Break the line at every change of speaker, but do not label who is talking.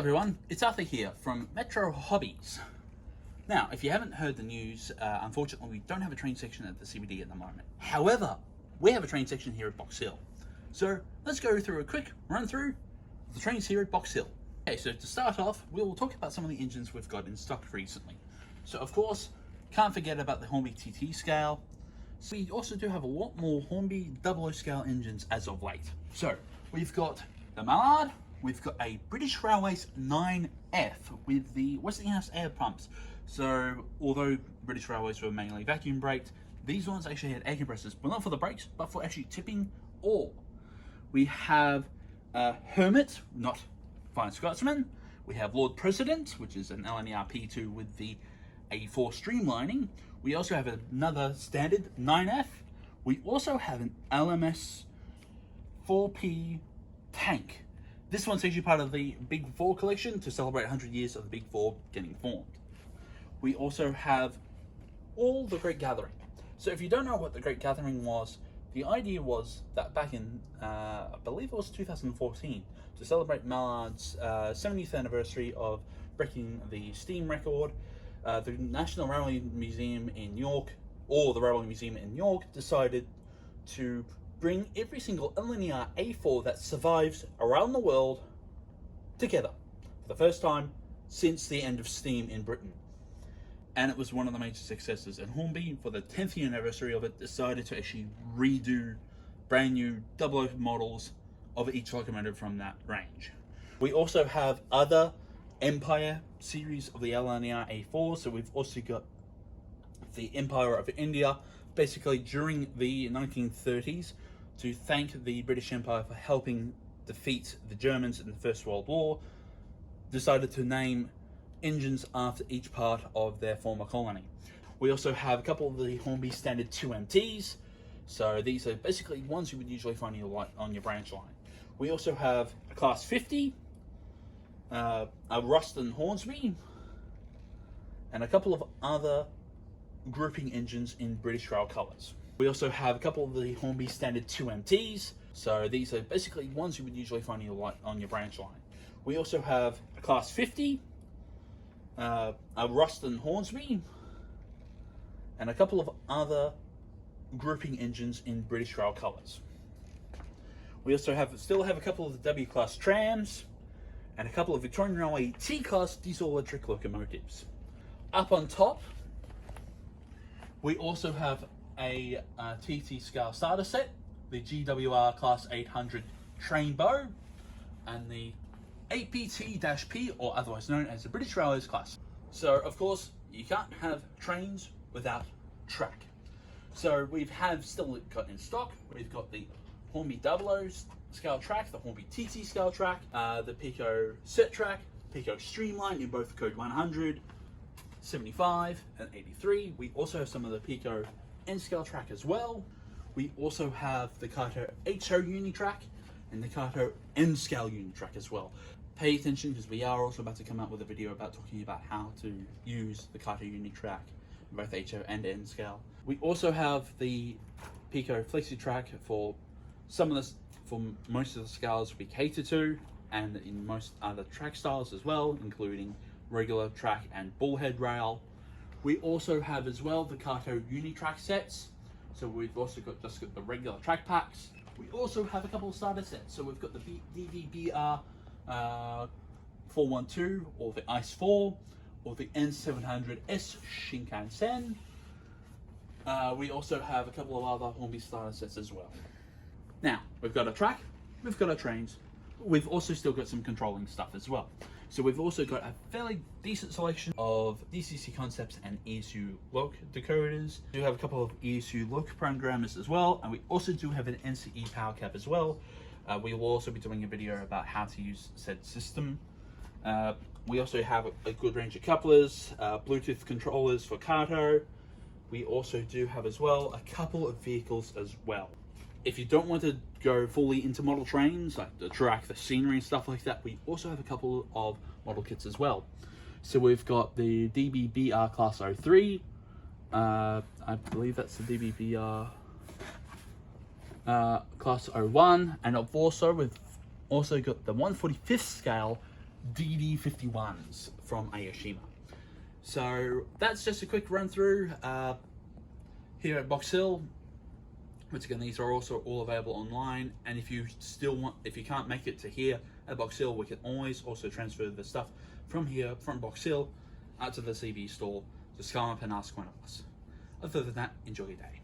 everyone, it's Arthur here from Metro Hobbies. Now, if you haven't heard the news, unfortunately we don't have a train section at the CBD at the moment. However, we have a train section here at Box Hill. So let's go through a quick run through of the trains here at Box Hill. Okay, so to start off, we'll talk about some of the engines we've got in stock recently. So of course, can't forget about the Hornby TT scale. So we also do have a lot more Hornby 00 scale engines as of late. So we've got the Mallard. We've got a British Railways 9F with the Westinghouse air pumps. So although British Railways were mainly vacuum braked, these ones actually had air compressors, but not for the brakes, but for actually tipping ore. We have Hermit, not Fine Scotsman. We have Lord President, which is an LNER P2 with the A4 streamlining. We also have another standard 9F. We also have an LMS 4P tank. This one's actually part of the Big Four collection to celebrate 100 years of the Big Four getting formed. We also have all the Great Gathering. So if you don't know what the Great Gathering was, the idea was that back in, I believe it was 2014, to celebrate Mallard's 70th anniversary of breaking the steam record, the National Railway Museum in York, or the Railway Museum in York, decided to bring every single LNER A4 that survives around the world together for the first time since the end of steam in Britain. And it was one of the major successes. And Hornby, for the 10th year anniversary of it, decided to actually redo brand new 00 models of each locomotive from that range. We also have other Empire series of the LNER A4. So we've also got the Empire of India, basically during the 1930s, to thank the British Empire for helping defeat the Germans in the First World War, decided to name engines after each part of their former colony. We also have a couple of the Hornby standard 2MTs. So these are basically ones you would usually find on your branch line. We also have a Class 50, a Ruston Hornsby, and a couple of other grouping engines in British Rail colours. We also have a couple of the Hornby standard 2MTs. So these are basically ones you would usually find on your branch line. We also have a Class 50, a Ruston Hornsby, and a couple of other grouping engines in British Rail colours. We also still have a couple of the W-Class trams and a couple of Victorian Railway T-Class diesel-electric locomotives. Up on top, we also have a TT scale starter set, the GWR Class 800 train bow, and the APT-P, or otherwise known as the British Railways class. So of course you can't have trains without track. So still got in stock. We've got the Hornby 00 scale track, the Hornby TT scale track, the Pico set track, Pico streamline in both code 100, 75 and 83. We also have some of the Pico N-scale track as well. We also have the Kato HO Unitrack and the Kato N-scale Unitrack as well. Pay attention because we are also about to come out with a video about talking about how to use the Kato Unitrack in both HO and N-scale. We also have the Pico FlexiTrack for most of the scales we cater to, and in most other track styles as well, including regular track and bullhead rail. We also have as well the Kato Unitrack sets. So we've also got the regular track packs. We also have a couple of starter sets. So we've got the DVBR 412 or the ICE 4 or the N700S Shinkansen. We also have a couple of other Hornby starter sets as well. Now, we've got a track, we've got our trains, we've also still got some controlling stuff as well. So we've also got a fairly decent selection of DCC concepts and ESU loc decoders. We do have a couple of ESU loc programmers as well, and we also do have an NCE power cap as well. We will also be doing a video about how to use said system. We also have a good range of couplers, Bluetooth controllers for Kato. We also do have as well a couple of vehicles as well. If you don't want to go fully into model trains, like the track, the scenery and stuff like that, we also have a couple of model kits as well. So we've got the DBBR Class 03, I believe that's the DBBR Class 01, and we've also got the 1/45th scale DD51s from Aoshima. So that's just a quick run through here at Box Hill. Once again, these are also all available online, and if you can't make it to here at Box Hill, we can always also transfer the stuff from here, from Box Hill, out to the CB store. Just come up and ask one of us. Other than that, enjoy your day.